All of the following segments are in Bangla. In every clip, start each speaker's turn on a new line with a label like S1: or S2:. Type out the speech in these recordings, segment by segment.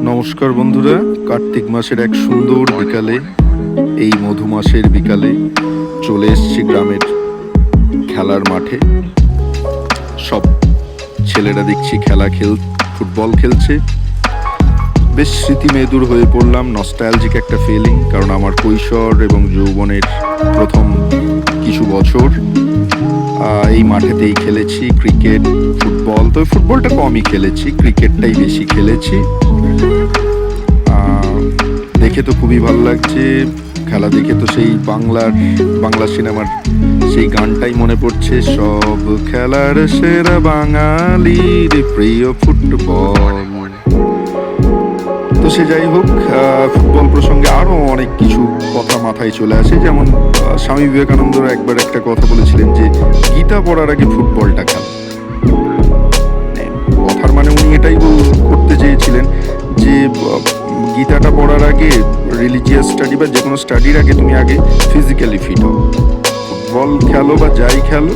S1: নমস্কার বন্ধুরা, কার্তিক মাসের এক সুন্দর বিকালে, এই মধু মাসের বিকালে চলে এসেছি গ্রামের খেলার মাঠে। সব ছেলেরা দেখছি ফুটবল খেলছে। বেশ স্মৃতি মেদুর হয়ে পড়লাম, নস্টালজিক একটা ফিলিং, কারণ আমার কৈশোর এবং যৌবনের প্রথম কিছু বছর এই মাঠেতেই খেলেছি ক্রিকেট, ফুটবল। তো ফুটবলটা কমই খেলেছি, ক্রিকেটটাই বেশি খেলেছি। দেখে তো খুবই ভালো লাগছে। খেলা দেখে তো সেই বাংলা সিনেমার সেই গানটাই মনে পড়ছে, সব খেলার সেরা বাঙালির প্রিয় ফুটবল। তো সে যাই হোক, ফুটবল প্রসঙ্গে আরও অনেক কিছু কথা মাথায় চলে আসে। যেমন স্বামী বিবেকানন্দ একবার একটা কথা বলেছিলেন যে গীতা পড়ার আগে ফুটবলটা খেলা। কথার মানে উনি এটাই করতে চেয়েছিলেন যে গীতাটা পড়ার আগে, রিলিজিয়াস স্টাডি বা যে কোনো স্টাডির আগে তুমি আগে ফিজিক্যালি ফিট হও। ফুটবল খেলো বা যাই খেলো,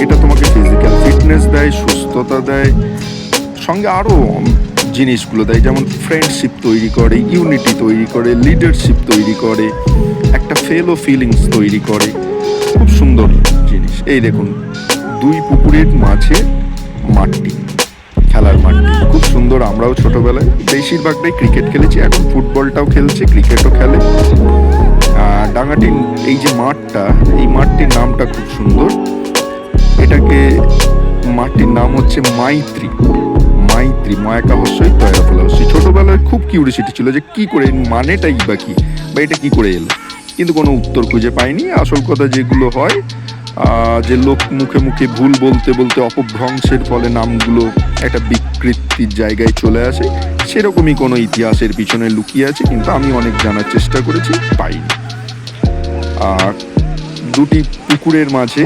S1: এটা তোমাকে ফিজিক্যাল ফিটনেস দেয়, সুস্থতা দেয়, সঙ্গে আরও জিনিসগুলো দেয়। যেমন ফ্রেন্ডশিপ তৈরি করে, ইউনিটি তৈরি করে, লিডারশিপ তৈরি করে, একটা ফেলো ফিলিংস তৈরি করে। খুব সুন্দর জিনিস। এই দেখুন, দুই পুকুরের মাঝে মাঠটি, খেলার মাঠটি খুব সুন্দর। আমরাও ছোটবেলায় বেশিরভাগটাই ক্রিকেট খেলেছি, এখন ফুটবলটাও খেলছে, ক্রিকেটও খেলে। ডাঙ্গাটির এই যে মাঠটা, এই মাঠটির নামটা খুব সুন্দর। মাঠটির নাম হচ্ছে মাইত্রী। মায়াকা হস্যই তয়রা ফলাহস্যি। ছোটবেলায় খুব কিউরিয়াসিটি ছিল যে কি করে, মানেটাই বা কি, বা এটা কি করে এলো, কিন্তু কোনো উত্তর খুঁজে পাইনি। আসল কথা যেগুলো হয়, যে লোক মুখে মুখে ভুল বলতে বলতে অপভ্রংশের ফলে নামগুলো একটা বিকৃতির জায়গায় চলে আসে, সেরকমই কোনো ইতিহাসের পিছনে লুকিয়ে আছে, কিন্তু আমি অনেক জানার চেষ্টা করেছি, পাইনি। আর দুটি পুকুরের মাঝে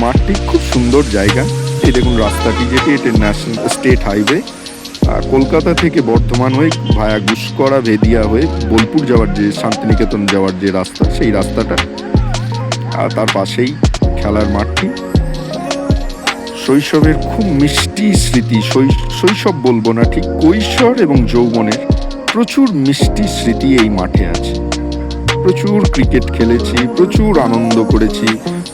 S1: মাঠটি খুব সুন্দর জায়গা। এই দেখুন রাস্তাটি, যেটি এটা স্টেট হাইওয়ে, কলকাতা থেকে বর্ধমান হয়ে ভায়া গুসকরা, ভেদিয়া হয়ে বোলপুর যাওয়ার যে শান্তিনিকেতন যাওয়ার যে রাস্তা, সেই রাস্তাটা। আর তার পাশেই খেলার মাঠটি। শৈশবের খুব মিষ্টি স্মৃতি, শৈশব বলবো না, ঠিক কৈশোর এবং যৌবনের প্রচুর মিষ্টি স্মৃতি এই মাঠে আছে। প্রচুর ক্রিকেট খেলেছি, প্রচুর আনন্দ করেছি,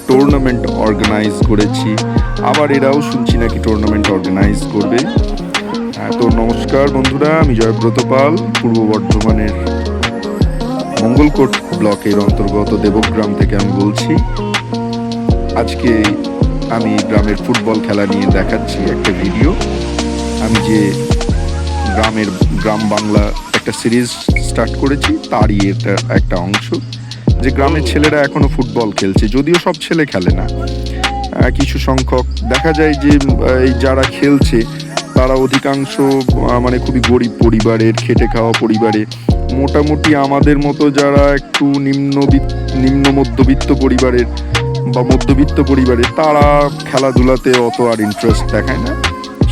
S1: টুর্নামেন্ট অর্গানাইজ করেছি। আবার এরাও শুনছি নাকি টুর্নামেন্ট অর্গানাইজ করবে। তো নমস্কার বন্ধুরা, আমি জয়ব্রত পাল, পূর্ব বর্ধমানের মঙ্গলকোট ব্লকের অন্তর্গত দেবগ্রাম থেকে আমি বলছি। আজকে আমি গ্রামের ফুটবল খেলা নিয়ে দেখাচ্ছি একটা ভিডিও। আমি যে গ্রাম বাংলা একটা সিরিজ স্টার্ট করেছি, তারই এটা একটা অংশ, যে গ্রামের ছেলেরা এখনো ফুটবল খেলছে। যদিও সব ছেলে খেলে না, কিছু সংখ্যক দেখা যায় যে এই যারা খেলছে তারা অধিকাংশ মানে খুবই গরিব পরিবারের, খেটে খাওয়া পরিবারে। মোটামুটি আমাদের মতো যারা একটু নিম্ন মধ্যবিত্ত পরিবারের বা মধ্যবিত্ত পরিবারের, তারা খেলাধুলাতে অত আর ইন্টারেস্ট দেখায় না,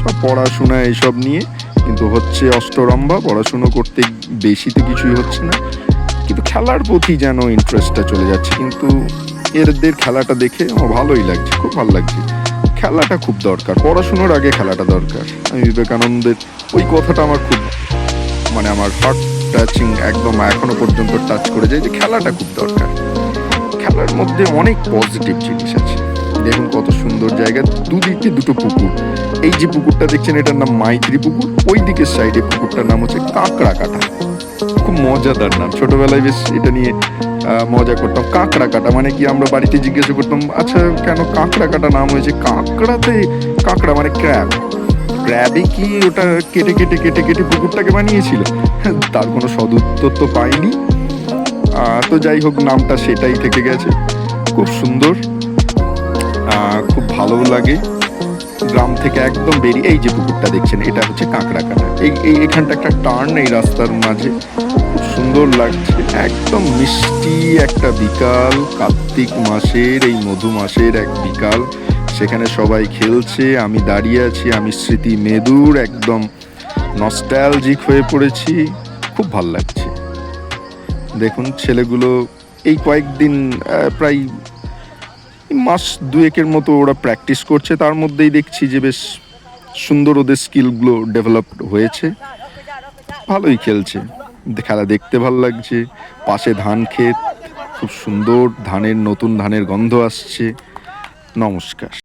S1: সব পড়াশোনা এইসব নিয়ে। কিন্তু হচ্ছে অষ্টরম্ভা, পড়াশুনো করতে বেশি তো কিছুই হচ্ছে না, কিন্তু খেলার প্রতি যেন ইন্টারেস্টটা চলে যাচ্ছে। কিন্তু এদের খেলাটা দেখে ভালোই লাগছে, খুব ভালো লাগছে। খেলাটা খুব দরকার, পড়াশুনোর আগে খেলাটা দরকার। আমি বিবেকানন্দের ওই কথাটা আমার খুব, মানে আমার হার্ট টাচিং, একদম এখনো পর্যন্ত টাচ করে যায়, যে খেলাটা খুব দরকার। খেলার মধ্যে অনেক পজিটিভ জিনিস আছে। দেখুন কত সুন্দর জায়গা, দুদিকে দুটো পুকুর। এই যে পুকুরটা দেখছেন, এটার নাম মাইত্রী পুকুর। ওই দিকের সাইডে পুকুরটার নাম হচ্ছে কাঁকড়া কাটা। খুব মজাদার নাম, ছোটবেলায় বেশ এটা নিয়ে মজা করতাম। কাঁকড়া কাটা মানে কি, আমরা বাড়িতে জিজ্ঞাসা করতাম, আচ্ছা কেন কাঁকড়া কাটা নাম হয়েছে? কাঁকড়া মানে ক্র্যাবে কি ওটা কেটে কেটে কেটে কেটে পুকুরটাকে বানিয়েছিল? তার কোনো সদুত্তর তো পাইনি। তো যাই হোক, নামটা সেটাই থেকে গেছে। খুব সুন্দর, খুব ভালো লাগে। গ্রাম থেকে একদম বেরিয়ে এই যে পুকুরটা দেখছেন, এটা হচ্ছে কাঁকড়া কাটা। এইখানটা একটা টার্ন এই রাস্তার মাঝে, খুব সুন্দর লাগছে। একদম মিষ্টি একটা বিকাল, কার্তিক মাসের এই মধু মাসের এক বিকাল। সেখানে সবাই খেলছে, আমি দাঁড়িয়ে আছি, আমি স্মৃতি মেদুর একদম নস্টালজিক হয়ে পড়েছি। খুব ভাল লাগছে। দেখুন ছেলেগুলো এই কয়েকদিন, প্রায় মাস দুয়েকের মতো ওরা প্র্যাকটিস করছে। তার মধ্যেই দেখছি যে বেশ সুন্দর ওদের স্কিলগুলো ডেভেলপ হয়েছে, ভালোই খেলছে, খেলা দেখতে ভালো লাগছে। পাশে ধান ক্ষেত, খুব সুন্দর ধানের, নতুন ধানের গন্ধ আসছে। নমস্কার।